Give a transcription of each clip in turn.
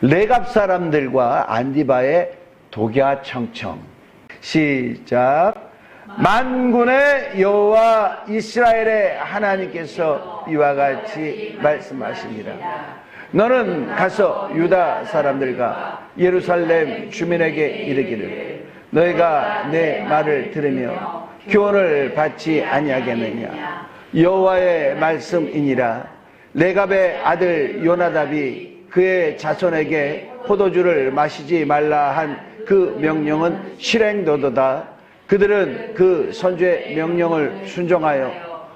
레갑 사람들과 안디바의 독야청청. 시작. 만군의 여호와 이스라엘의 하나님께서 이와 같이 말씀하시니라. 너는 가서 유다 사람들과 예루살렘 주민에게 이르기를 너희가 내 말을 들으며 교훈을 받지 아니하겠느냐. 여호와의 말씀이니라. 레갑의 아들 요나답이 그의 자손에게 포도주를 마시지 말라 한 그 명령은 실행되도다. 그들은 그 선지의 명령을 순종하여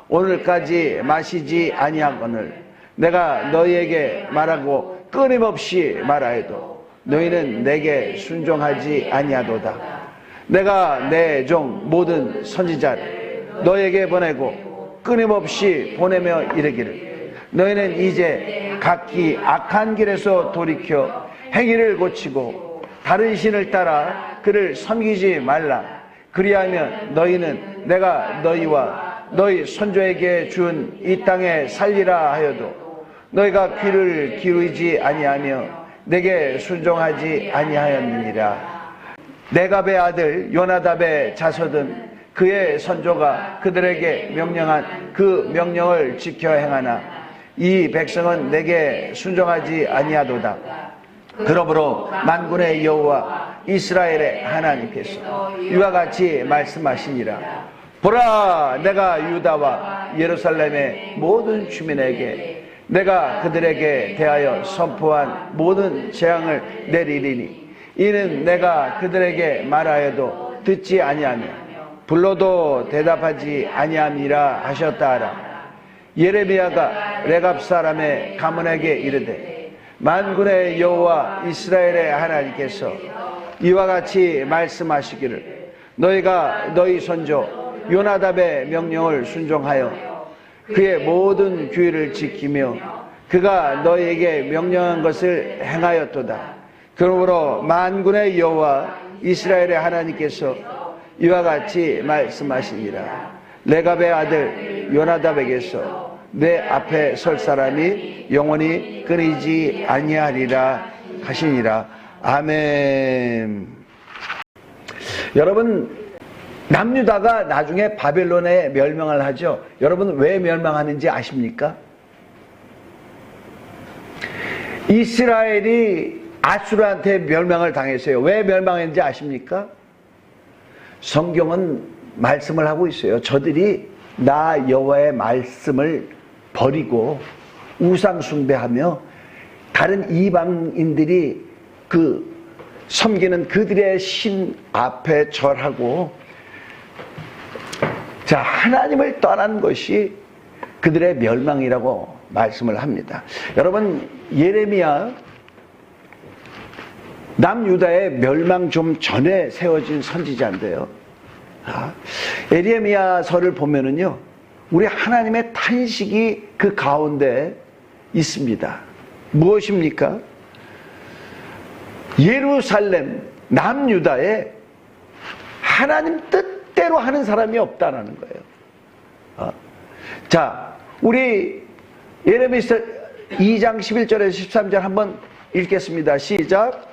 오늘까지 마시지 아니하거늘 내가 너희에게 말하고 끊임없이 말하여도 너희는 내게 순종하지 아니하도다. 내가 내 종 모든 선지자를 너희에게 보내고 끊임없이 보내며 이르기를 너희는 이제 각기 악한 길에서 돌이켜 행위를 고치고 다른 신을 따라 그를 섬기지 말라. 그리하면 너희는 내가 너희와 너희 손조에게 준 이 땅에 살리라 하여도 너희가 귀를 기울이지 아니하며 내게 순종하지 아니하였느니라. 레갑의 아들 요나답의 자손은 그의 선조가 그들에게 명령한 그 명령을 지켜 행하나 이 백성은 내게 순종하지 아니하도다. 그러므로 만군의 여호와 이스라엘의 하나님께서 이와 같이 말씀하시니라. 보라, 내가 유다와 예루살렘의 모든 주민에게 내가 그들에게 대하여 선포한 모든 재앙을 내리리니 이는 내가 그들에게 말하여도 듣지 아니하며 불러도 대답하지 아니함이라 하셨다 하라. 예레미야가 레갑 사람의 가문에게 이르되 만군의 여호와 이스라엘의 하나님께서 이와 같이 말씀하시기를 너희가 너희 선조 요나답의 명령을 순종하여 그의 모든 규례를 지키며 그가 너희에게 명령한 것을 행하였도다. 그러므로 만군의 여호와 이스라엘의 하나님께서 이와 같이 말씀하시니라. 레갑의 아들 요나답에게서 내 앞에 설 사람이 영원히 끊이지 아니하리라 하시니라. 아멘. 여러분, 남유다가 나중에 바벨론에 멸망을 하죠. 여러분 왜 멸망하는지 아십니까? 이스라엘이 아수르한테 멸망을 당했어요. 왜 멸망했는지 아십니까? 성경은 말씀을 하고 있어요. 저들이 나 여호와의 말씀을 버리고 우상 숭배하며 다른 이방인들이 그 섬기는 그들의 신 앞에 절하고 자, 하나님을 떠난 것이 그들의 멸망이라고 말씀을 합니다. 여러분, 예레미야 남유다의 멸망 좀 전에 세워진 선지자인데요. 예레미야서를 보면은요, 우리 하나님의 탄식이 그 가운데 있습니다. 무엇입니까? 예루살렘 남유다에 하나님 뜻대로 하는 사람이 없다라는 거예요. 자, 우리 예레미야 2장 11절에서 13절 한번 읽겠습니다. 시작.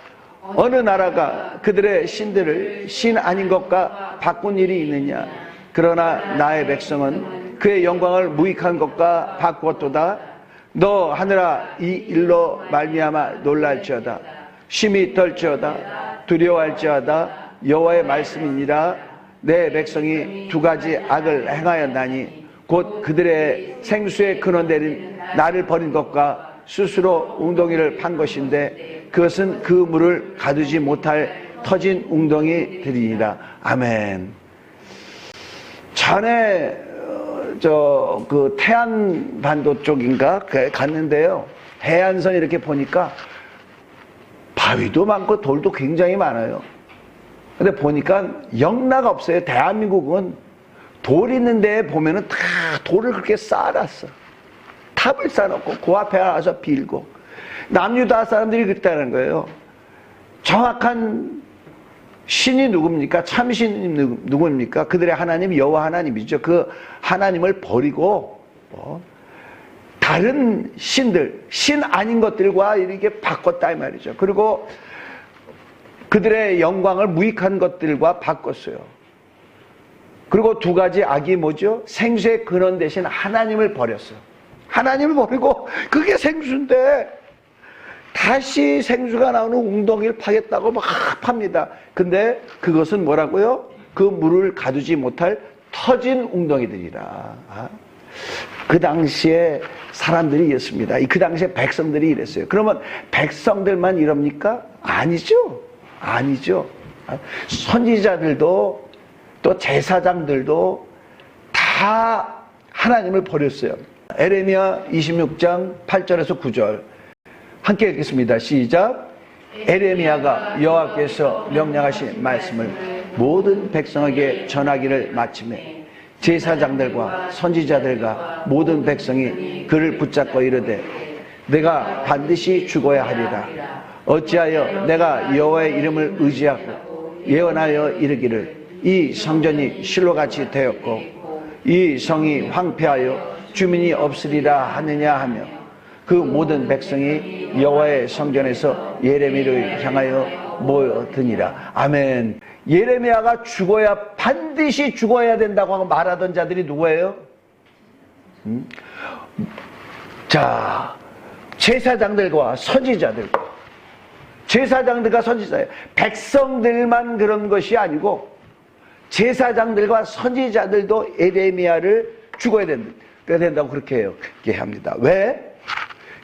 어느 나라가 그들의 신들을 신 아닌 것과 바꾼 일이 있느냐? 그러나 나의 백성은 그의 영광을 무익한 것과 바꾸었도다. 너 하늘아, 이 일로 말미암아 놀랄지어다. 심히 떨지어다. 두려워할지어다. 여호와의 말씀이니라. 내 백성이 두 가지 악을 행하였나니 곧 그들의 생수의 근원 내린 나를 버린 것과 스스로 웅덩이를 판 것인데 그것은 그 물을 가두지 못할 터진 웅덩이들이니라. 아멘. 전에 그 태안반도 쪽인가 갔는데요. 해안선 이렇게 보니까 바위도 많고 돌도 굉장히 많아요. 근데 보니까 영락 없어요. 대한민국은 돌 있는 데에 보면은 다 돌을 그렇게 쌓아놨어. 탑을 쌓아놓고 그 앞에 와서 빌고. 남유다 사람들이 그랬다는 거예요. 정확한 신이 누굽니까? 참신이 누굽니까? 그들의 하나님 여호와 하나님이죠. 그 하나님을 버리고 다른 신들, 신 아닌 것들과 이렇게 바꿨다 이 말이죠. 그리고 그들의 영광을 무익한 것들과 바꿨어요. 그리고 두 가지 악이 뭐죠? 생수의 근원 대신 하나님을 버렸어요. 하나님을 버리고 그게 생수인데 다시 생수가 나오는 웅덩이를 파겠다고 막 팝니다. 근데 그것은 뭐라고요? 그 물을 가두지 못할 터진 웅덩이들이라. 그 당시에 사람들이 이랬습니다. 그 당시에 백성들이 이랬어요. 그러면 백성들만 이럽니까? 아니죠. 아니죠. 선지자들도 또 제사장들도 다 하나님을 버렸어요. 에레미야 26장 8절에서 9절 함께 읽겠습니다. 시작. 에레미야가 여호와께서 명령하신 말씀을 모든 백성에게 전하기를 마침에 제사장들과 선지자들과 모든 백성이 그를 붙잡고 이르되 내가 반드시 죽어야 하리라. 어찌하여 내가 여호와의 이름을 의지하고 예언하여 이르기를 이 성전이 실로같이 되었고 이 성이 황폐하여 주민이 없으리라 하느냐 하며 그 모든 백성이 여호와의 성전에서 예레미야를 향하여 모여드니라. 아멘. 예레미야가 죽어야 반드시 죽어야 된다고 하고 말하던 자들이 누구예요? 자, 제사장들과 선지자들과 제사장들과 선지자예요. 백성들만 그런 것이 아니고 제사장들과 선지자들도 에레미야를 죽어야 된다고 그렇게 합니다. 왜?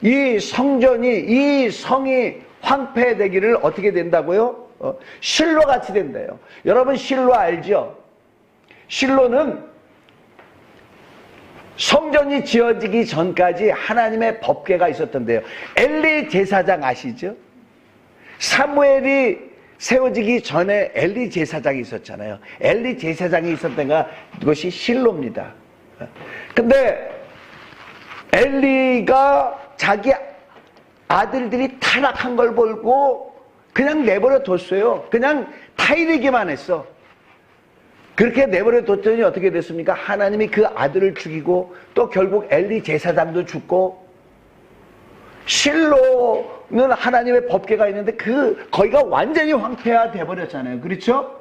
이 성전이, 이 성이 황폐되기를 어떻게 된다고요? 실로같이 된대요. 여러분 실로 알죠? 실로는 성전이 지어지기 전까지 하나님의 법궤가 있었던데요. 엘리 제사장 아시죠? 사무엘이 세워지기 전에 엘리 제사장이 있었잖아요. 엘리 제사장이 있었던 데가 그것이 실로입니다. 근데 엘리가 자기 아들들이 타락한 걸 보고 그냥 내버려 뒀어요. 그냥 타이르기만 했어. 그렇게 내버려 뒀더니 어떻게 됐습니까? 하나님이 그 아들을 죽이고 또 결국 엘리 제사장도 죽고 실로는 하나님의 법궤가 있는데 거기가 완전히 황폐화 돼버렸잖아요. 그렇죠?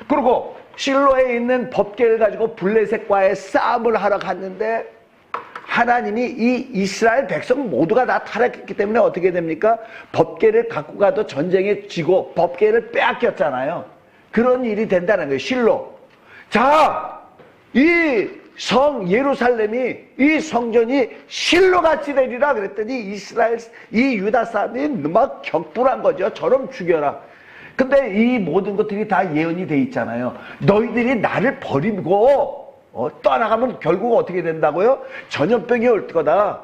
그리고 실로에 있는 법궤를 가지고 블레셋과의 싸움을 하러 갔는데 하나님이 이 이스라엘 백성 모두가 다 타락했기 때문에 어떻게 됩니까? 법궤를 갖고 가도 전쟁에 지고 법궤를 빼앗겼잖아요. 그런 일이 된다는 거예요. 실로. 자, 이 성 예루살렘이 이 성전이 실로같이 되리라 그랬더니 이스라엘 이 유다 사람이 막 격분한 거죠. 저럼 죽여라. 근데 이 모든 것들이 다 예언이 돼 있잖아요. 너희들이 나를 버리고 떠나가면 결국 어떻게 된다고요? 전염병이 올 거다.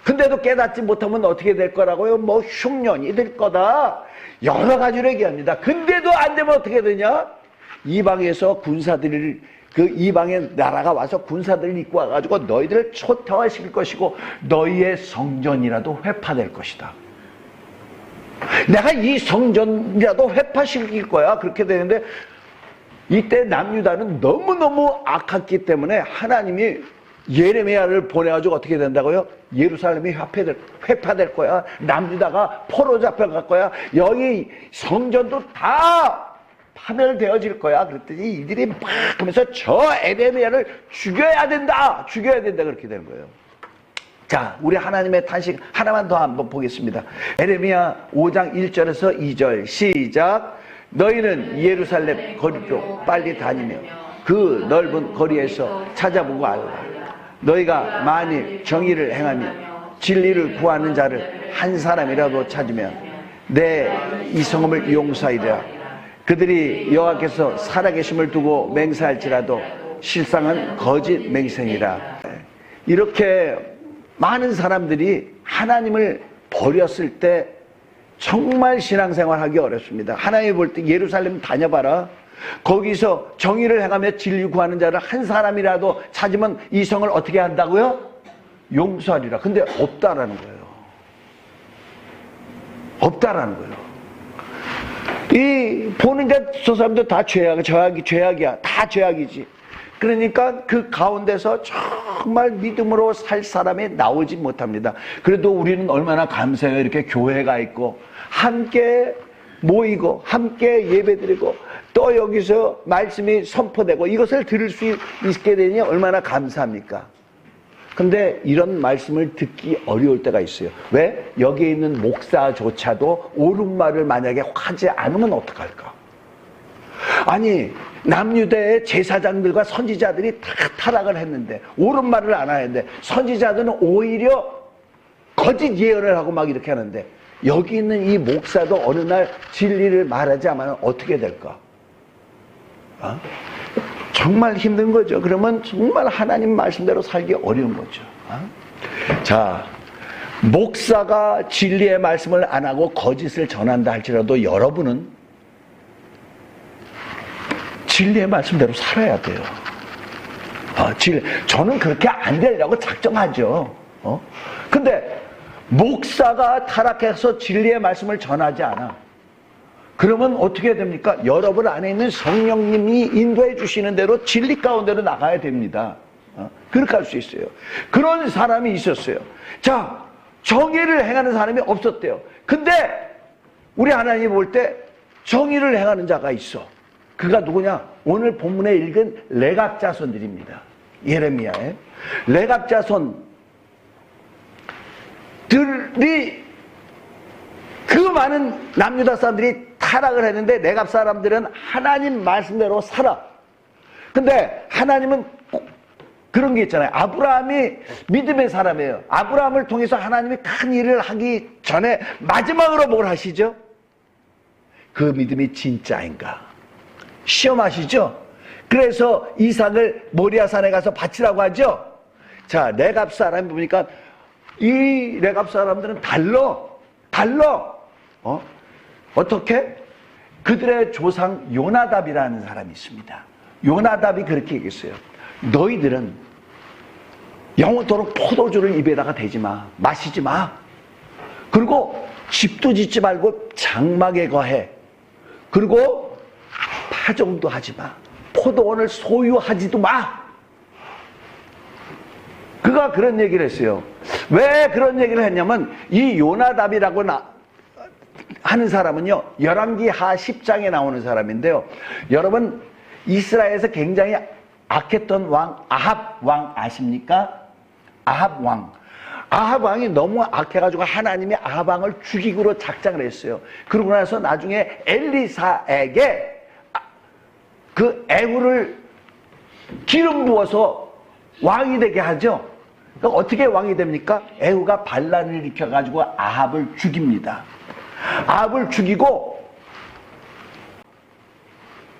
근데도 깨닫지 못하면 어떻게 될 거라고요? 뭐 흉년이 될 거다. 여러 가지로 얘기합니다. 근데도 안 되면 어떻게 되냐? 이방에서 군사들을 그 이방의 나라가 와서 군사들을 이끌고 와가지고 너희들을 초토화시킬 것이고 너희의 성전이라도 회파될 것이다. 내가 이 성전이라도 회파시킬 거야. 그렇게 되는데 이때 남유다는 너무너무 악했기 때문에 하나님이 예레미야를 보내가지고 어떻게 된다고요? 예루살렘이 회파될 거야. 남유다가 포로 잡혀갈 거야. 여기 성전도 다 파멸되어질 거야. 그랬더니 이들이 막 하면서 저 에레미야를 죽여야 된다. 죽여야 된다. 그렇게 되는 거예요. 자, 우리 하나님의 탄식 하나만 더 한번 보겠습니다. 에레미야 5장 1절에서 2절 시작. 너희는 예루살렘 거리로 빨리 다니며 그 넓은 거리에서 찾아보고 알라. 너희가 만일 정의를 행하며 진리를 구하는 자를 한 사람이라도 찾으면 내 이성음을 용서하리라. 그들이 여호와께서 살아계심을 두고 맹세할지라도 실상은 거짓 맹세니라. 이렇게 많은 사람들이 하나님을 버렸을 때 정말 신앙생활하기 어렵습니다. 하나님이 볼 때 예루살렘 다녀봐라. 거기서 정의를 행하며 진리 구하는 자를 한 사람이라도 찾으면 이 성을 어떻게 한다고요? 용서하리라. 근데 없다라는 거예요. 없다라는 거예요. 이 보니까 저 사람들 다 죄악이야. 다 죄악이지. 그러니까 그 가운데서 정말 믿음으로 살 사람이 나오지 못합니다. 그래도 우리는 얼마나 감사해요. 이렇게 교회가 있고 함께 모이고 함께 예배드리고 또 여기서 말씀이 선포되고 이것을 들을 수 있게 되니 얼마나 감사합니까? 근데 이런 말씀을 듣기 어려울 때가 있어요. 왜? 여기에 있는 목사조차도 옳은 말을 만약에 하지 않으면 어떡할까? 아니, 남유대의 제사장들과 선지자들이 다 타락을 했는데 옳은 말을 안 하는데 선지자들은 오히려 거짓 예언을 하고 막 이렇게 하는데 여기 있는 이 목사도 어느 날 진리를 말하지 않으면 어떻게 될까? 정말 힘든 거죠. 그러면 정말 하나님 말씀대로 살기 어려운 거죠. 자, 목사가 진리의 말씀을 안 하고 거짓을 전한다 할지라도 여러분은 진리의 말씀대로 살아야 돼요. 저는 그렇게 안 되려고 작정하죠. 근데 목사가 타락해서 진리의 말씀을 전하지 않아. 그러면 어떻게 됩니까? 여러분 안에 있는 성령님이 인도해 주시는 대로 진리 가운데로 나가야 됩니다. 그렇게 할 수 있어요. 그런 사람이 있었어요. 자, 정의를 행하는 사람이 없었대요. 근데 우리 하나님이 볼 때 정의를 행하는 자가 있어. 그가 누구냐? 오늘 본문에 읽은 레갑 자손들입니다. 예레미야에 레갑 자손들이 그 많은 남유다 사람들이 타락을 했는데 레갑 사람들은 하나님 말씀대로 살아. 근데 하나님은 꼭 그런 게 있잖아요. 아브라함이 믿음의 사람이에요. 아브라함을 통해서 하나님이 큰 일을 하기 전에 마지막으로 뭘 하시죠? 그 믿음이 진짜인가? 시험하시죠? 그래서 이삭을 모리아산에 가서 바치라고 하죠? 자, 레갑 사람 보니까 이 레갑 사람들은 달라. 어떻게? 그들의 조상 요나답이라는 사람이 있습니다. 요나답이 그렇게 얘기했어요. 너희들은 영원토록 포도주를 입에다가 대지 마. 마시지 마. 그리고 집도 짓지 말고 장막에 거해. 그리고 파종도 하지 마. 포도원을 소유하지도 마. 그가 그런 얘기를 했어요. 왜 그런 얘기를 했냐면 이 요나답이라고 하는 사람은요, 열왕기하 10장에 나오는 사람인데요. 여러분, 이스라엘에서 굉장히 악했던 왕 아합 왕 아십니까? 아합 왕. 아합 왕이 너무 악해가지고 하나님이 아합 왕을 죽이기로 작정을 했어요. 그러고 나서 나중에 엘리사에게 그 에후를 기름 부어서 왕이 되게 하죠. 그러니까 어떻게 왕이 됩니까? 에후가 반란을 일으켜가지고 아합을 죽입니다. 아합을 죽이고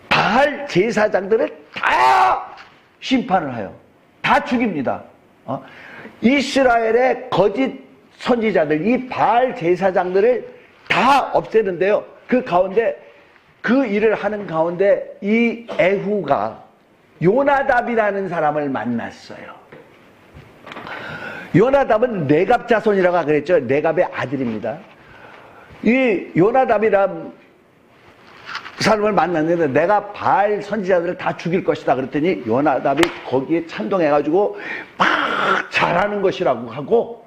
바알 제사장들을 다 심판을 해요. 다 죽입니다. 이스라엘의 거짓 선지자들, 이 바알 제사장들을 다 없애는데요. 그 가운데 그 일을 하는 가운데 이 에후가 요나답이라는 사람을 만났어요. 요나답은 레갑 자손이라고 그랬죠. 레갑의 아들입니다. 이 요나답이란 사람을 만났는데 내가 바알 선지자들을 다 죽일 것이다 그랬더니 요나답이 거기에 찬동해가지고 막 잘하는 것이라고 하고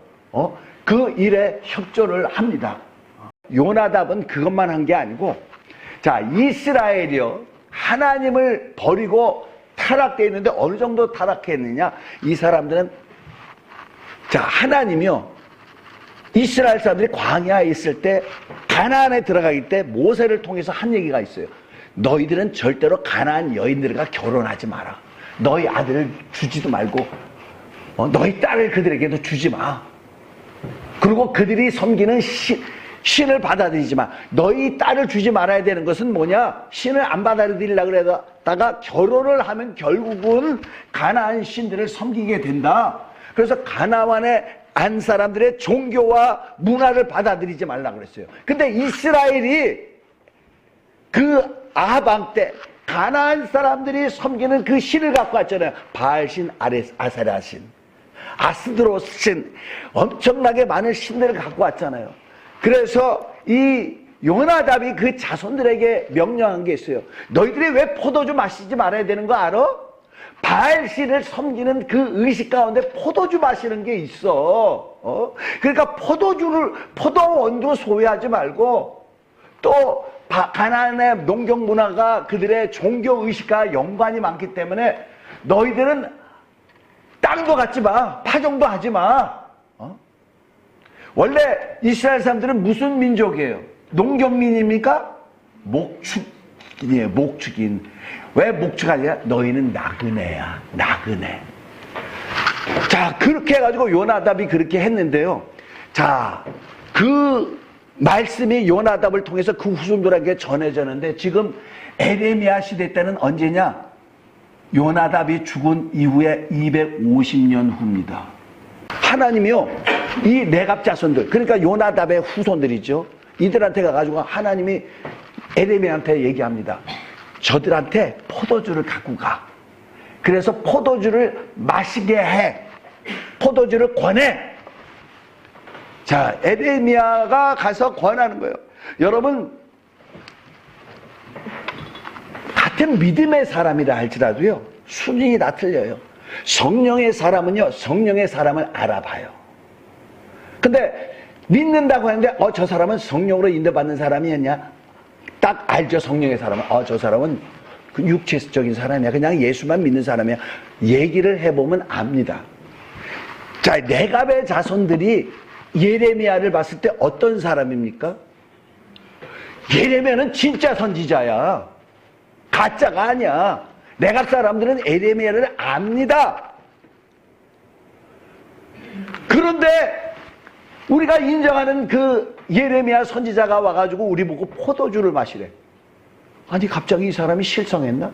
그 일에 협조를 합니다. 요나답은 그것만 한 게 아니고, 자, 이스라엘이요, 하나님을 버리고 타락되어 있는데 어느 정도 타락했느냐? 이 사람들은, 자, 하나님이요, 이스라엘 사람들이 광야에 있을 때 가나안에 들어가기 때 모세를 통해서 한 얘기가 있어요. 너희들은 절대로 가나안 여인들과 결혼하지 마라. 너희 아들을 주지도 말고 너희 딸을 그들에게도 주지 마. 그리고 그들이 섬기는 신을 받아들이지 마. 너희 딸을 주지 말아야 되는 것은 뭐냐? 신을 안 받아들이려고 그러다가 결혼을 하면 결국은 가나안 신들을 섬기게 된다. 그래서 가나안의 안 사람들의 종교와 문화를 받아들이지 말라고 그랬어요. 근데 이스라엘이 그 아합 왕 때 가나안 사람들이 섬기는 그 신을 갖고 왔잖아요. 바알신, 아세라신, 아스드로신, 엄청나게 많은 신들을 갖고 왔잖아요. 그래서 이 요나답이 그 자손들에게 명령한 게 있어요. 너희들이 왜 포도주 마시지 말아야 되는 거 알아? 바알신을 섬기는 그 의식 가운데 포도주 마시는 게 있어. 그러니까 포도원도 소유하지 말고, 또 가나안의 농경 문화가 그들의 종교 의식과 연관이 많기 때문에 너희들은 땅도 갖지 마, 파종도 하지 마. 원래 이스라엘 사람들은 무슨 민족이에요? 농경민입니까? 목축인이에요. 목축인. 왜 목축하냐? 너희는 나그네야. 나그네. 자, 그렇게 해가지고 요나답이 그렇게 했는데요. 자, 그 말씀이 요나답을 통해서 그 후손들에게 전해졌는데, 지금 에레미야 시대 때는 언제냐? 요나답이 죽은 이후에 250년 후입니다. 하나님이요, 이 내갑 자손들, 그러니까 요나답의 후손들이죠. 이들한테 가가지고 하나님이 에레미야한테 얘기합니다. 저들한테 포도주를 갖고 가. 그래서 포도주를 마시게 해. 포도주를 권해. 자, 에레미야가 가서 권하는 거예요. 여러분, 같은 믿음의 사람이라 할지라도요, 수준이 다 틀려요. 성령의 사람은요, 성령의 사람을 알아봐요. 근데 믿는다고 하는데 저 사람은 성령으로 인도받는 사람이었냐? 딱 알죠. 성령의 사람은 저 사람은 그 육체적인 사람이야. 그냥 예수만 믿는 사람이야. 얘기를 해보면 압니다. 자, 레갑의 자손들이 예레미야를 봤을 때 어떤 사람입니까? 예레미야는 진짜 선지자야. 가짜가 아니야. 레갑 사람들은 예레미야를 압니다. 그런데 우리가 인정하는 그 예레미야 선지자가 와가지고 우리 보고 포도주를 마시래. 아니, 갑자기 이 사람이 실성했나?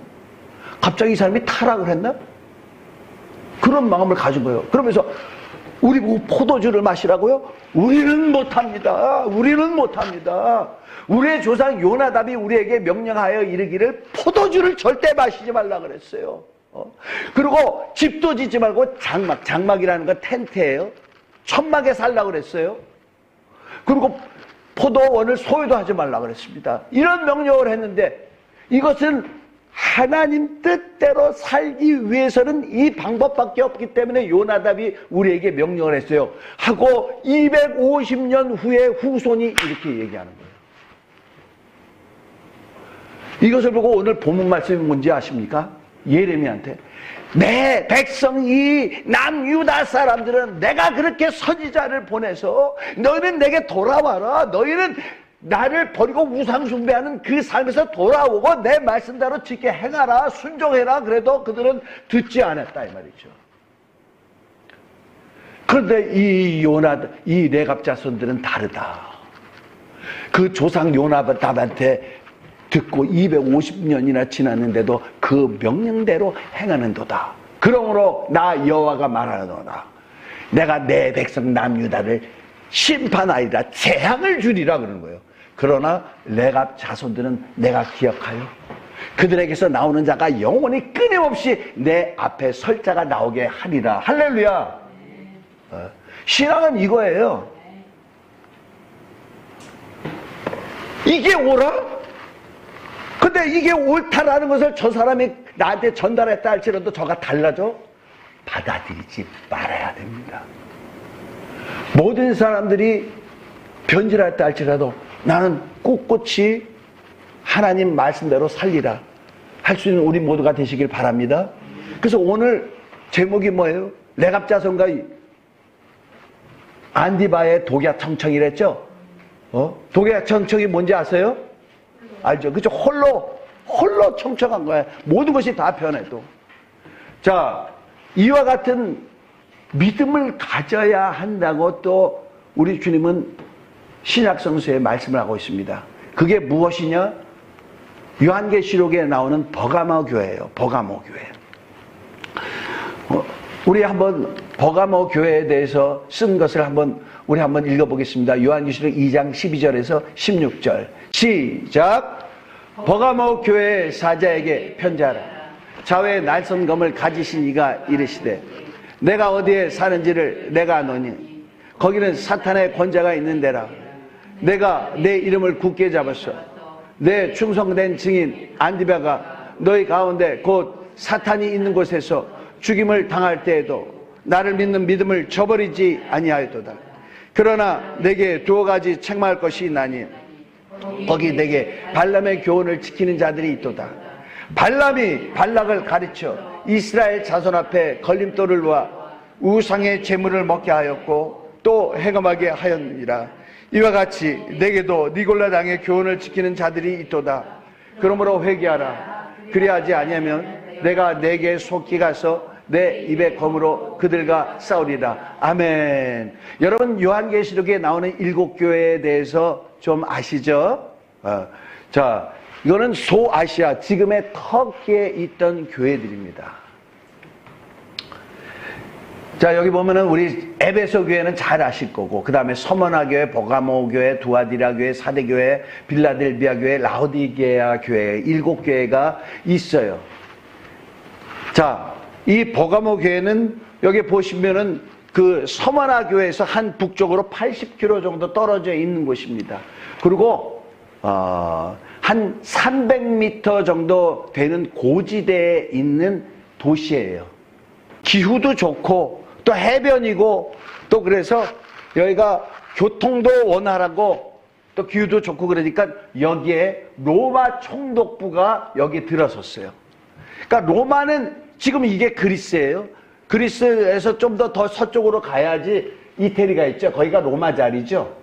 갑자기 이 사람이 타락을 했나? 그런 마음을 가진 거예요. 그러면서 우리 보고 포도주를 마시라고요? 우리는 못합니다. 우리는 못합니다. 우리의 조상 요나답이 우리에게 명령하여 이르기를 포도주를 절대 마시지 말라 그랬어요. 그리고 집도 짓지 말고 장막이라는 건 텐트예요. 천막에 살라고 그랬어요. 그리고 포도원을 소유도 하지 말라고 그랬습니다. 이런 명령을 했는데, 이것은 하나님 뜻대로 살기 위해서는 이 방법밖에 없기 때문에 요나답이 우리에게 명령을 했어요. 하고 250년 후에 후손이 이렇게 얘기하는 거예요. 이것을 보고 오늘 본문 말씀이 뭔지 아십니까? 예레미야한테 내 백성 이 남유다 사람들은 내가 그렇게 선지자를 보내서 너희는 내게 돌아와라. 너희는 나를 버리고 우상 숭배하는 그 삶에서 돌아오고 내 말씀대로 지켜 행하라. 순종해라. 그래도 그들은 듣지 않았다 이 말이죠. 그런데 이 레갑 자손들은 다르다. 그 조상 요나답한테 듣고 250년이나 지났는데도 그 명령대로 행하는도다. 그러므로 나 여호와가 말하노라. 내가 내 백성 남유다를 심판하리라. 재앙을 주리라 그러는 거예요. 그러나 레갑 자손들은 내가 기억하여 그들에게서 나오는 자가 영원히 끊임없이 내 앞에 설 자가 나오게 하리라. 할렐루야. 신앙은 이거예요. 이게 옳아? 근데 이게 옳다라는 것을 저 사람이 나한테 전달했다 할지라도 저가 달라져? 받아들이지 말아야 됩니다. 모든 사람들이 변질했다 할지라도 나는 꿋꿋이 하나님 말씀대로 살리라 할 수 있는 우리 모두가 되시길 바랍니다. 그래서 오늘 제목이 뭐예요? 레갑 자손과 안디바의 독야청청이랬죠? 독야청청이 뭔지 아세요? 알죠? 그죠? 홀로 청청한 거야. 모든 것이 다 변해도. 자, 이와 같은 믿음을 가져야 한다고 또 우리 주님은 신약성서에 말씀을 하고 있습니다. 그게 무엇이냐? 요한계시록에 나오는 버가모 교회예요. 버가모 교회. 우리 한번 버가모 교회에 대해서 쓴 것을 우리 한번 읽어보겠습니다. 요한계시록 2장 12절에서 16절. 시작. 버가모 교회 사자에게 편지하라. 좌우에 날선검을 가지신 이가 이르시되 내가 어디에 사는지를 내가 아노니 거기는 사탄의 권자가 있는 데라. 내가 내 이름을 굳게 잡았어. 내 충성된 증인 안디바가 너희 가운데 곧 사탄이 있는 곳에서 죽임을 당할 때에도 나를 믿는 믿음을 저버리지 아니하였도다. 그러나 내게 두어 가지 책망할 것이 있나니 거기 내게 발람의 교훈을 지키는 자들이 있도다. 발람이 발락을 가르쳐 이스라엘 자손 앞에 걸림돌을 놓아 우상의 제물을 먹게 하였고 또 해감하게 하였느니라. 이와 같이 내게도 니골라 당의 교훈을 지키는 자들이 있도다. 그러므로 회개하라. 그리하지 아니하면 내가 내게 속히 가서 내 입의 검으로 그들과 싸우리라. 아멘. 여러분, 요한계시록에 나오는 7교회에 대해서 좀 아시죠? 자, 이거는 소아시아, 지금의 터키에 있던 교회들입니다. 자, 여기 보면은 우리 에베소 교회는 잘 아실 거고, 그 다음에 서머나 교회, 버가모 교회, 두아디라 교회, 사대 교회, 빌라델비아 교회, 라오디게아 교회, 7교회가 있어요. 자, 이 버가모 교회는 여기 보시면은 그 서머나 교회에서 한 북쪽으로 80km 정도 떨어져 있는 곳입니다. 그리고 한 300m 정도 되는 고지대에 있는 도시예요. 기후도 좋고 또 해변이고 또 그래서 여기가 교통도 원활하고 또 기후도 좋고 그러니까 여기에 로마 총독부가 여기 들어섰어요. 그러니까 로마는 지금 이게 그리스예요. 그리스에서 좀 더 서쪽으로 가야지 이태리가 있죠. 거기가 로마 자리죠.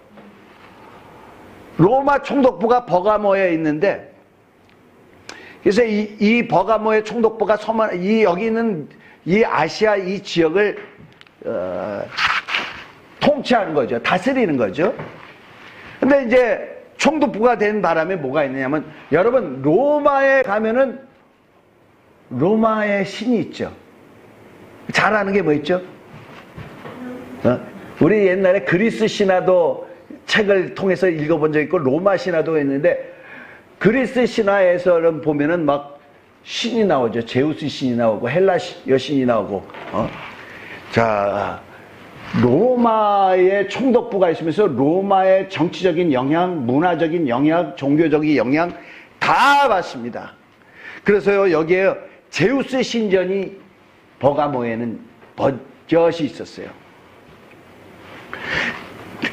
로마 총독부가 버가모에 있는데, 그래서 이 버가모의 총독부가 여기 있는 이 아시아 이 지역을 통치하는 거죠. 다스리는 거죠. 근데 이제 총독부가 된 바람에 뭐가 있느냐면, 여러분 로마에 가면은 로마의 신이 있죠. 잘 아는 게 뭐 있죠? 우리 옛날에 그리스 신화도 책을 통해서 읽어본 적 있고 로마 신화도 있는데, 그리스 신화에서는 보면은 막 신이 나오죠. 제우스 신이 나오고 헬라 여신이 나오고. 자, 로마의 총독부가 있으면서 로마의 정치적인 영향, 문화적인 영향, 종교적인 영향 다 받습니다. 그래서요, 여기에 제우스 신전이 버가모에는 버젓이 있었어요.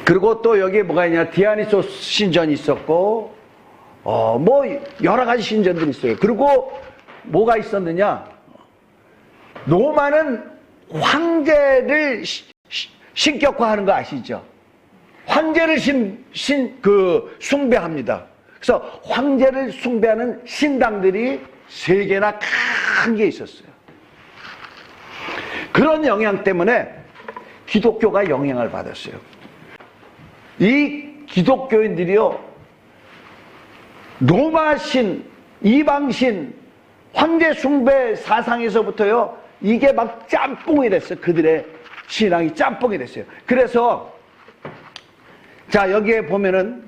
그리고 또 여기에 뭐가 있냐, 디아니소스 신전이 있었고, 뭐 여러 가지 신전들이 있어요. 그리고 뭐가 있었느냐, 로마는 황제를 신격화하는 거 아시죠? 황제를 숭배합니다. 그래서 황제를 숭배하는 신당들이 3개나 큰 게 있었어요. 그런 영향 때문에 기독교가 영향을 받았어요. 이 기독교인들이요, 로마신, 이방신, 황제 숭배 사상에서부터요, 이게 막 짬뽕이 됐어요. 그들의 신앙이 짬뽕이 됐어요. 그래서 자, 여기에 보면은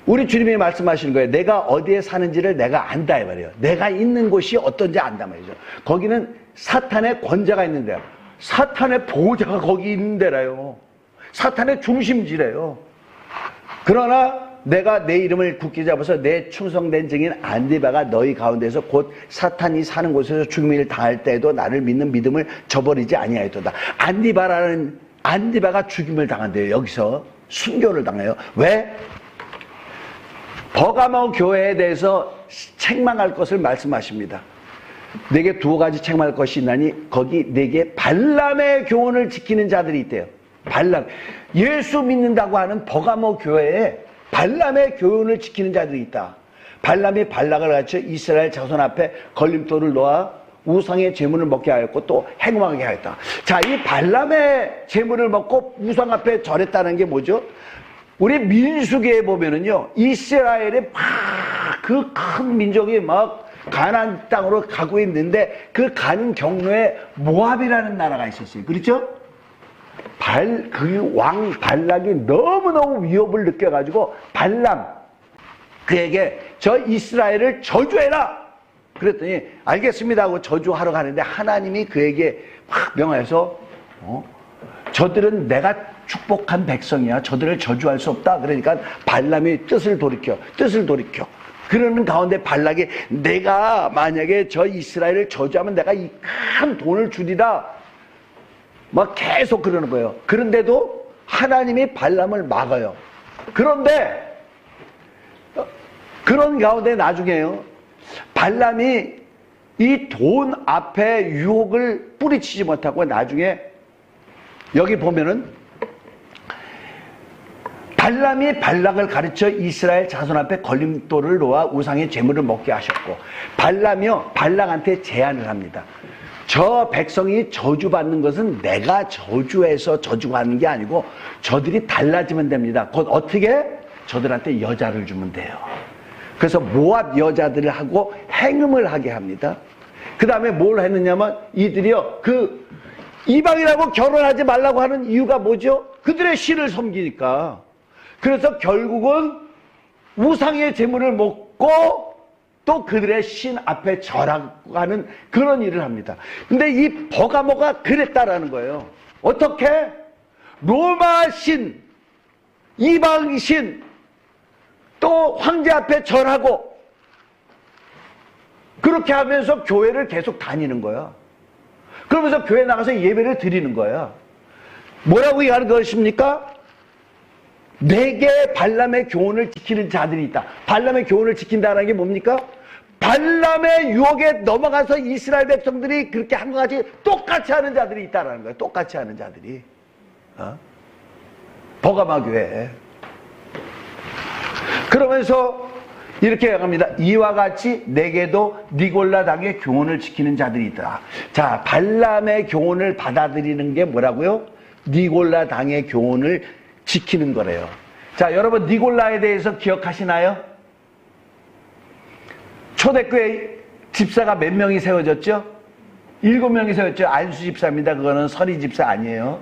우리 주님이 말씀하시는 거예요. 내가 어디에 사는지를 내가 안다 이 말이에요. 내가 있는 곳이 어떤지 안다 말이죠. 거기는 사탄의 권자가 있는 데야. 사탄의 보호자가 거기 있는 데라요. 사탄의 중심지래요. 그러나 내가 내 이름을 굳게 잡아서 내 충성된 증인 안디바가 너희 가운데서 곧 사탄이 사는 곳에서 죽임을 당할 때에도 나를 믿는 믿음을 저버리지 아니하였도다. 안디바가 죽임을 당한대요. 여기서 순교를 당해요. 왜? 버가모 교회에 대해서 책망할 것을 말씀하십니다. 내게 2가지 책망할 것이 있나니 거기 내게 발람의 교훈을 지키는 자들이 있대요. 발람, 예수 믿는다고 하는 버가모 교회에 발람의 교훈을 지키는 자들이 있다. 발람이 발락을 가르쳐 이스라엘 자손 앞에 걸림돌을 놓아 우상의 제물을 먹게 하였고 또 행음하게 하였다. 자, 이 발람의 제물을 먹고 우상 앞에 절했다는 게 뭐죠? 우리 민수기에 보면은요, 이스라엘의 막 그 큰 민족이 막 가나안 땅으로 가고 있는데 그 가는 경로에 모압이라는 나라가 있었어요. 그렇죠? 그 왕 발락이 너무너무 위협을 느껴가지고 발람 그에게 저 이스라엘을 저주해라 그랬더니 알겠습니다 하고 저주하러 가는데 하나님이 그에게 확 명하여서 저들은 내가 축복한 백성이야. 저들을 저주할 수 없다. 그러니까 발람이 뜻을 돌이켜 그러는 가운데 발락이 내가 만약에 저 이스라엘을 저주하면 내가 이 큰 돈을 주리라 막 계속 그러는 거예요. 그런데도 하나님이 발람을 막아요. 그런데 그런 가운데 나중에요, 발람이 이 돈 앞에 유혹을 뿌리치지 못하고 나중에 여기 보면은 발람이 발락을 가르쳐 이스라엘 자손 앞에 걸림돌을 놓아 우상의 제물을 먹게 하셨고, 발람이요 발락한테 제안을 합니다. 저 백성이 저주받는 것은 내가 저주해서 저주받는 게 아니고 저들이 달라지면 됩니다. 곧 어떻게? 저들한테 여자를 주면 돼요. 그래서 모압 여자들을 하고 행음을 하게 합니다. 그 다음에 뭘 했느냐면 이들이요 그 이방이라고 결혼하지 말라고 하는 이유가 뭐죠? 그들의 신을 섬기니까. 그래서 결국은 우상의 제물을 먹고 또 그들의 신 앞에 절하고 하는 그런 일을 합니다. 근데 이 버가모가 그랬다라는 거예요. 어떻게? 로마 신, 이방 신, 또 황제 앞에 절하고 그렇게 하면서 교회를 계속 다니는 거야. 그러면서 교회 나가서 예배를 드리는 거야. 뭐라고 얘기하는 것입니까? 내게 발람의 교훈을 지키는 자들이 있다. 발람의 교훈을 지킨다는 게 뭡니까? 발람의 유혹에 넘어가서 이스라엘 백성들이 그렇게 한 것 같이 똑같이 하는 자들이 있다는 거예요. 똑같이 하는 자들이. 버가마 교회. 그러면서 이렇게 얘기합니다. 이와 같이 내게도 니골라 당의 교훈을 지키는 자들이 있다. 자, 발람의 교훈을 받아들이는 게 뭐라고요? 니골라 당의 교훈을 지키는 거래요. 자, 여러분 니골라에 대해서 기억하시나요? 초대교회 집사가 몇 명이 세워졌죠? 7명이 세웠죠. 안수 집사입니다. 그거는 서리 집사 아니에요.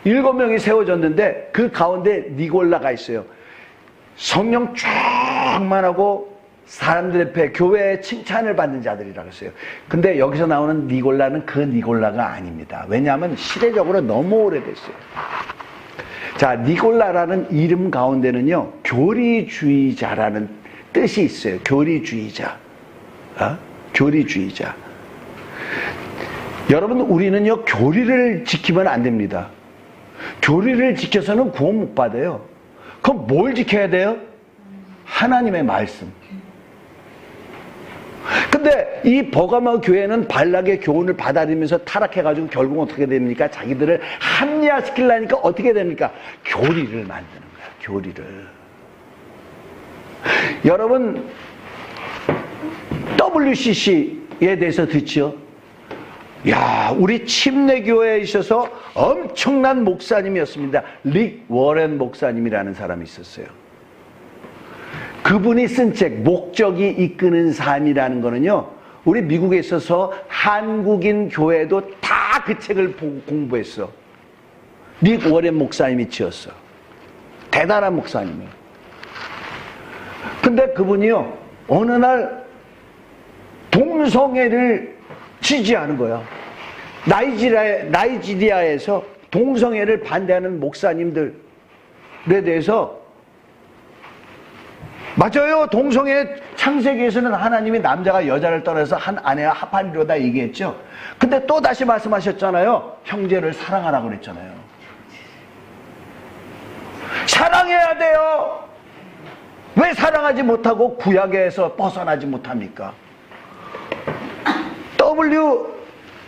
7명이 세워졌는데 그 가운데 니골라가 있어요. 성령 충만하고 사람들 앞에 교회의 칭찬을 받는 자들이라고 했어요. 근데 여기서 나오는 니골라는 그 니골라가 아닙니다. 왜냐하면 시대적으로 너무 오래됐어요. 자, 니골라라는 이름 가운데는요 교리주의자라는 뜻이 있어요. 교리주의자. 교리주의자. 여러분, 우리는요 교리를 지키면 안 됩니다. 교리를 지켜서는 구원 못 받아요. 그럼 뭘 지켜야 돼요? 하나님의 말씀. 근데 이 버가마 교회는 발락의 교훈을 받아들이면서 타락해가지고 결국 어떻게 됩니까? 자기들을 합리화시키려니까 어떻게 됩니까? 교리를 만드는 거야. 교리를. 여러분 WCC에 대해서 듣죠? 야, 우리 침례교회에 있어서 엄청난 목사님이었습니다. 릭 워렌 목사님이라는 사람이 있었어요. 그분이 쓴 책 목적이 이끄는 삶이라는 거는요, 우리 미국에 있어서 한국인 교회도 다 그 책을 보고 공부했어. 릭 워렌 목사님이 지었어. 대단한 목사님이에요. 근데 그분이요 어느 날 동성애를 지지하는 거야. 나이지리아에서 동성애를 반대하는 목사님들에 대해서, 맞아요, 동성애 창세기에서는 하나님이 남자가 여자를 떠나서 한 아내와 합하리로다 얘기했죠. 근데 또 다시 말씀하셨잖아요. 형제를 사랑하라고 그랬잖아요. 사랑해야 돼요. 왜 사랑하지 못하고 구약에서 벗어나지 못합니까?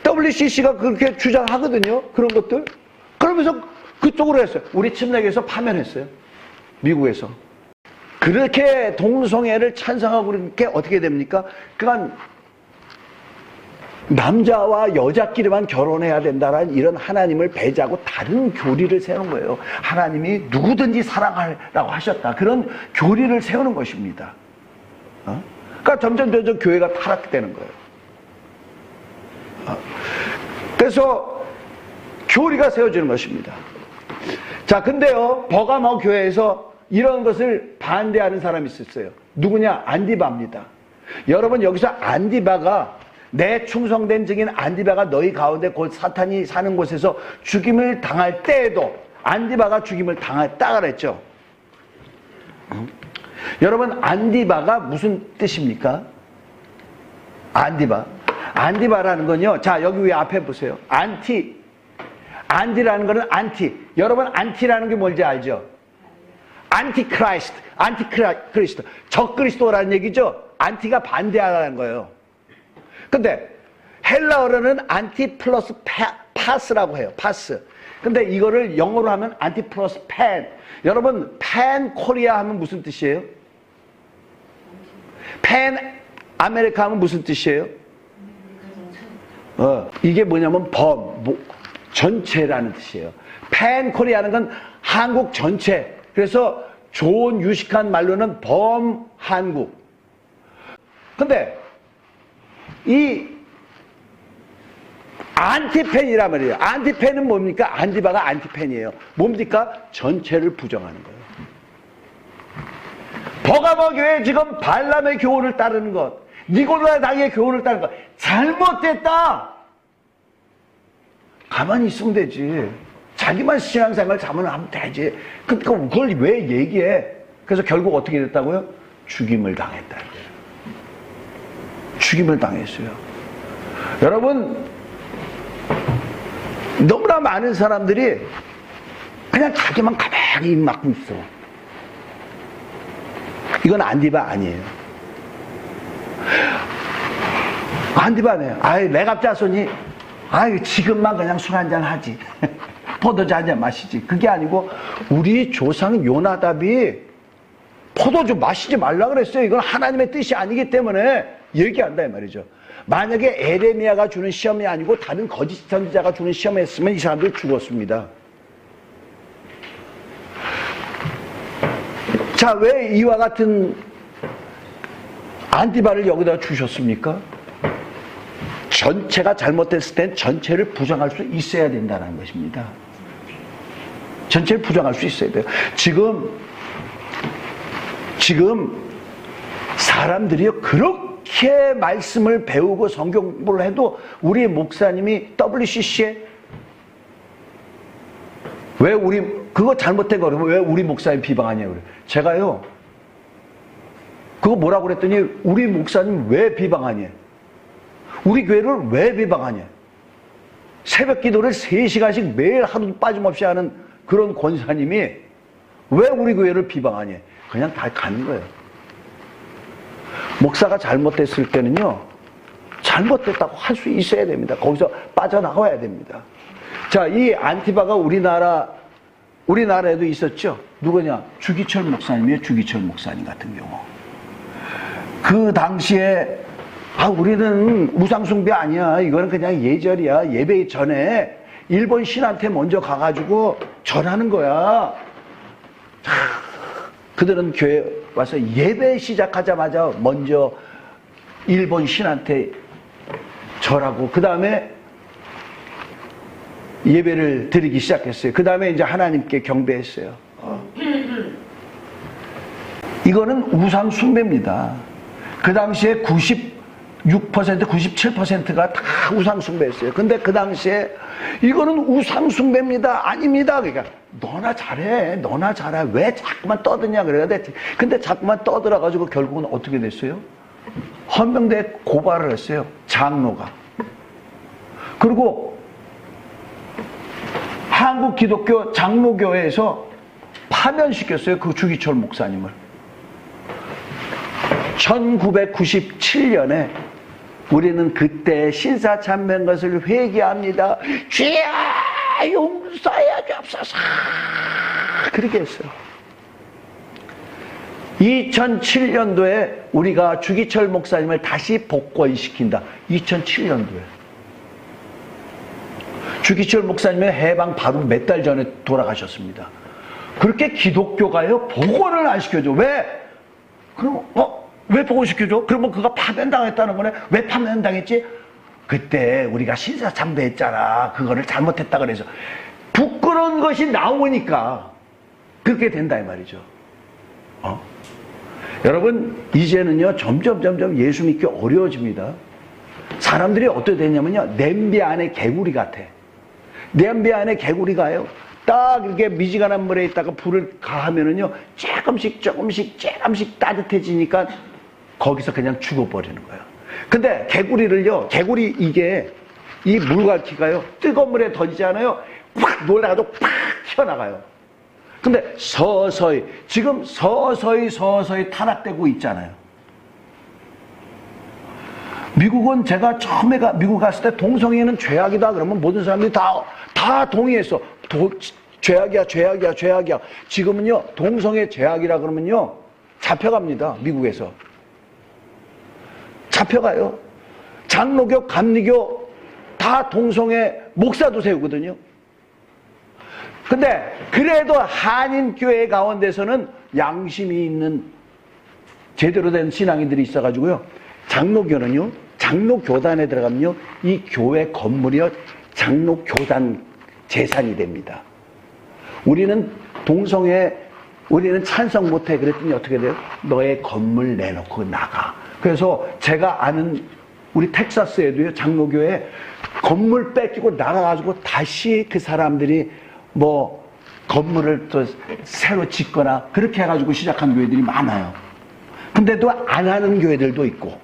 WCC가 그렇게 주장하거든요. 그런 것들. 그러면서 그쪽으로 했어요. 우리 침례교에서 파면했어요. 미국에서. 그렇게 동성애를 찬성하고 그렇게 어떻게 됩니까? 그러니까 남자와 여자끼리만 결혼해야 된다라는 이런 하나님을 배제하고 다른 교리를 세우는 거예요. 하나님이 누구든지 사랑하라고 하셨다. 그런 교리를 세우는 것입니다. 그러니까 점점 교회가 타락되는 거예요. 그래서 교리가 세워지는 것입니다. 자, 근데요 버가마 교회에서 이런 것을 반대하는 사람이 있었어요. 누구냐? 안디바입니다. 여러분, 여기서 안디바가, 내 충성된 증인 안디바가 너희 가운데 곧 사탄이 사는 곳에서 죽임을 당할 때에도 안디바가 죽임을 당했다 그랬죠. 여러분, 안디바가 무슨 뜻입니까? 안디바. 안디바라는 건요, 자, 여기 위 앞에 보세요. 안디라는 거는 안티. 여러분, 안티라는 게 뭔지 알죠? 안티크라이스트, 안티크리스트. 적그리스도라는 얘기죠? 안티가 반대하라는 거예요. 근데 헬라어로는 안티 플러스 파스라고 해요. 파스. 근데 이거를 영어로 하면 안티 플러스 팬. 여러분, 팬 코리아 하면 무슨 뜻이에요? 팬 아메리카 하면 무슨 뜻이에요? 이게 뭐냐면 전체라는 뜻이에요. 팬 코리아는 건 한국 전체. 그래서 좋은 유식한 말로는 범한국. 근데 이 안티팬이란 말이에요. 안티팬은 뭡니까? 안디바가 안티팬이에요. 뭡니까? 전체를 부정하는 거예요. 버가모 교회 지금 발람의 교훈을 따르는 것, 니골라 당의 교훈을 따르는 것, 잘못됐다. 가만히 있으면 되지. 자기만 신앙생활 잘하면 되지. 그걸 왜 얘기해? 그래서 결국 어떻게 됐다고요? 죽임을 당했다. 죽임을 당했어요. 여러분, 너무나 많은 사람들이 그냥 자기만 가만히 입 막고 있어. 이건 안디바 아니에요. 안디바네요. 아이, 매갑자손이, 아이, 지금만 그냥 술 한잔 하지. 포도주 한잔 마시지. 그게 아니고, 우리 조상 요나답이 포도주 마시지 말라 그랬어요. 이건 하나님의 뜻이 아니기 때문에 얘기한다, 이 말이죠. 만약에 에레미야가 주는 시험이 아니고 다른 거짓 선지자가 주는 시험이었으면 이 사람들 죽었습니다. 자, 왜 이와 같은 안디바를 여기다 주셨습니까? 전체가 잘못됐을 땐 전체를 부정할 수 있어야 된다는 것입니다. 전체를 부정할 수 있어야 돼요. 지금 사람들이요, 그렇게 말씀을 배우고 성경 공부를 해도 우리 목사님이 WCC에 왜 그거 잘못된 거 그러면 왜 우리 목사님 비방하냐고 그래요. 제가요, 그거 뭐라고 그랬더니 우리 목사님 왜 비방하냐? 우리 교회를 왜 비방하냐? 새벽 기도를 3시간씩 매일 하루도 빠짐없이 하는 그런 권사님이 왜 우리 교회를 비방하냐? 그냥 다 가는 거예요. 목사가 잘못됐을 때는요, 잘못됐다고 할 수 있어야 됩니다. 거기서 빠져나가야 됩니다. 자, 이 안티바가 우리나라에도 있었죠. 누구냐? 주기철 목사님이에요. 주기철 목사님 같은 경우. 그 당시에 우리는 우상숭배 아니야. 이거는 그냥 예절이야. 예배 전에 일본 신한테 먼저 가가지고 절하는 거야. 그들은 교회 와서 예배 시작하자마자 먼저 일본 신한테 절하고 그 다음에 예배를 드리기 시작했어요. 그 다음에 이제 하나님께 경배했어요. 이거는 우상 숭배입니다. 그 당시에 96%, 97%가 다 우상 숭배했어요. 근데 그 당시에 이거는 우상 숭배입니다. 아닙니다. 그러니까 너나 잘해. 너나 잘해. 왜 자꾸만 떠드냐 그래야 돼. 근데 자꾸만 떠들어가지고 결국은 어떻게 됐어요? 헌병대에 고발을 했어요. 장로가. 그리고 한국 기독교 장로교회에서 파면시켰어요. 그 주기철 목사님을. 1997년에 우리는 그때 신사참배한 것을 회개합니다. 주여 용서해 주옵소서. 그렇게 했어요. 2007년도에 우리가 주기철 목사님을 다시 복권시킨다. 2007년도에. 주기철 목사님의 해방 바로 몇 달 전에 돌아가셨습니다. 그렇게 기독교가요, 복원을 안 시켜줘. 왜? 그럼, 왜 복원시켜줘? 그러면 그가 파면당했다는 거네? 왜 파면당했지? 그때 우리가 신사참배했잖아. 그거를 잘못했다 그래서. 부끄러운 것이 나오니까 그렇게 된다 이 말이죠. 여러분, 이제는요, 점점 예수 믿기 어려워집니다. 사람들이 어떻게 되냐면요, 냄비 안에 개구리 같아. 냄비 안에 개구리가요, 딱 이렇게 미지근한 물에 있다가 불을 가하면은요, 조금씩 따뜻해지니까 거기서 그냥 죽어버리는 거예요. 근데 개구리 이게, 이 물갈퀴가요, 뜨거운 물에 던지잖아요. 확 놀라가지고 팍 튀어나가요. 근데 지금 서서히 타락되고 있잖아요. 미국은 제가 처음에 미국 갔을 때 동성애는 죄악이다 그러면 모든 사람들이 다 동의했어. 죄악이야. 지금은요, 동성애 죄악이라 그러면요, 잡혀갑니다. 미국에서. 잡혀가요. 장로교, 감리교 다 동성애 목사도 세우거든요. 근데 그래도 한인교회 가운데서는 양심이 있는 제대로 된 신앙인들이 있어가지고요, 장로교는요, 장로교단에 들어가면요, 이 교회 건물이요, 장로교단 재산이 됩니다. 우리는 우리는 찬성 못해. 그랬더니 어떻게 돼요? 너의 건물 내놓고 나가. 그래서 제가 아는 우리 텍사스에도요, 장로교회 건물 뺏기고 나가가지고 다시 그 사람들이 뭐 건물을 또 새로 짓거나 그렇게 해가지고 시작한 교회들이 많아요. 근데도 안 하는 교회들도 있고,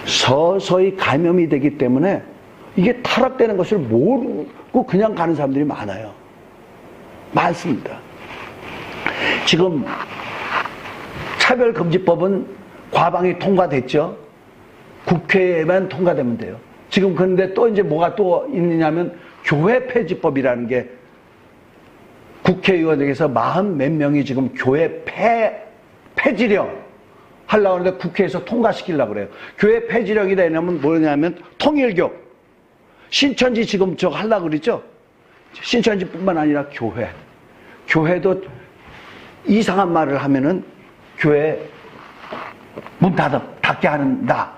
서서히 감염이 되기 때문에 이게 타락되는 것을 모르고 그냥 가는 사람들이 많습니다. 지금 차별금지법은 과방위 통과됐죠. 국회에만 통과되면 돼요. 지금 그런데 또 이제 뭐가 또 있느냐면 교회 폐지법이라는 게 국회의원에게서 40몇 명이 지금 교회 폐지령 하려고 하는데 국회에서 통과시키려고 그래요. 교회 폐지령이 되냐면 뭐냐면 통일교, 신천지 지금 저거 하려고 그랬죠? 신천지뿐만 아니라 교회도 이상한 말을 하면은 교회 문 닫게 한다.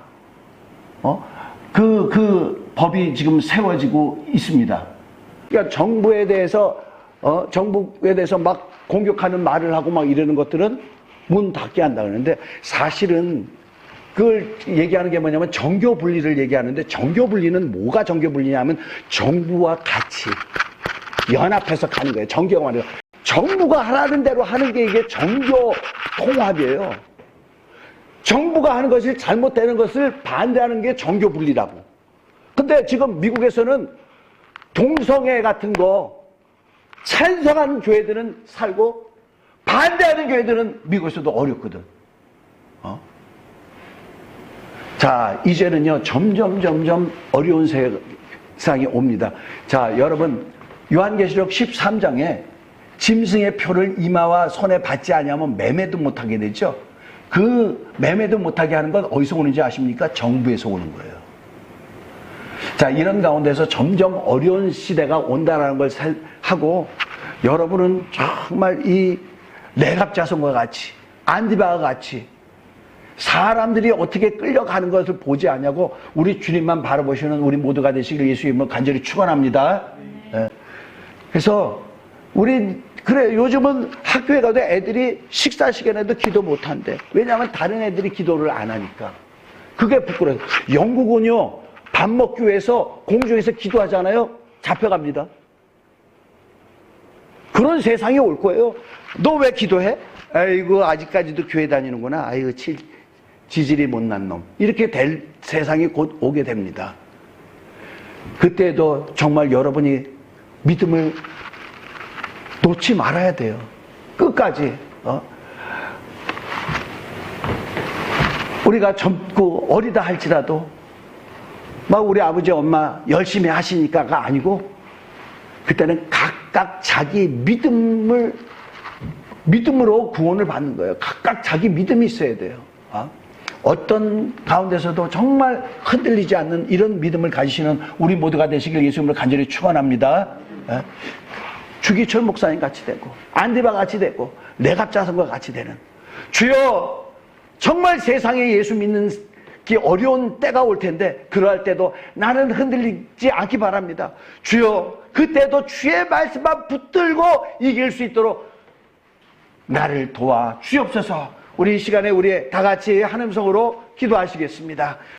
그 법이 지금 세워지고 있습니다. 그러니까 정부에 대해서 막 공격하는 말을 하고 막 이러는 것들은 문 닫게 한다 그러는데, 사실은 그걸 얘기하는 게 뭐냐면 정교 분리를 얘기하는데, 정교 분리는 뭐가 정교 분리냐면 정부와 같이 연합해서 가는 거예요. 정교가 말이에요. 정부가 하라는 대로 하는 게 이게 정교 통합이에요. 정부가 하는 것이 잘못되는 것을 반대하는 게 정교 분리라고. 근데 지금 미국에서는 동성애 같은 거 찬성하는 교회들은 살고 반대하는 교회들은 미국에서도 어렵거든. 자, 이제는요, 점점 어려운 세상이 옵니다. 자, 여러분, 요한계시록 13장에 짐승의 표를 이마와 손에 받지 않으면 매매도 못하게 되죠. 그 매매도 못하게 하는 건 어디서 오는지 아십니까? 정부에서 오는 거예요. 자, 이런 가운데서 점점 어려운 시대가 온다는 걸 하고, 여러분은 정말 이 레갑자손과 같이, 안디바와 같이 사람들이 어떻게 끌려가는 것을 보지 않냐고 우리 주님만 바라보시는 우리 모두가 되시길 예수 이름으로 간절히 축원합니다. 네. 그래서 요즘은 학교에 가도 애들이 식사 시간에도 기도 못한대. 왜냐하면 다른 애들이 기도를 안 하니까. 그게 부끄러워요. 영국은요, 밥 먹기 위해서 공중에서 기도하잖아요. 잡혀갑니다. 그런 세상이 올 거예요. 너 왜 기도해? 아이고, 아직까지도 교회 다니는구나. 아이고, 지질이 못난 놈. 이렇게 될 세상이 곧 오게 됩니다. 그때도 정말 여러분이 믿음을 놓지 말아야 돼요. 끝까지. 우리가 젊고 어리다 할지라도 막 우리 아버지 엄마 열심히 하시니까가 아니고, 그때는 각각 자기 믿음으로 구원을 받는 거예요. 각각 자기 믿음이 있어야 돼요. 어떤 가운데서도 정말 흔들리지 않는 이런 믿음을 가지시는 우리 모두가 되시길 예수님으로 간절히 축원합니다. 주기철 목사님 같이 되고, 안디바 같이 되고, 레갑자손과 같이 되는, 주여, 정말 세상에 예수 믿는 게 어려운 때가 올 텐데, 그러할 때도 나는 흔들리지 않기 바랍니다. 주여, 그때도 주의 말씀만 붙들고 이길 수 있도록 나를 도와 주옵소서. 우리 이 시간에 우리 다 같이 하나님 성으로 기도하시겠습니다.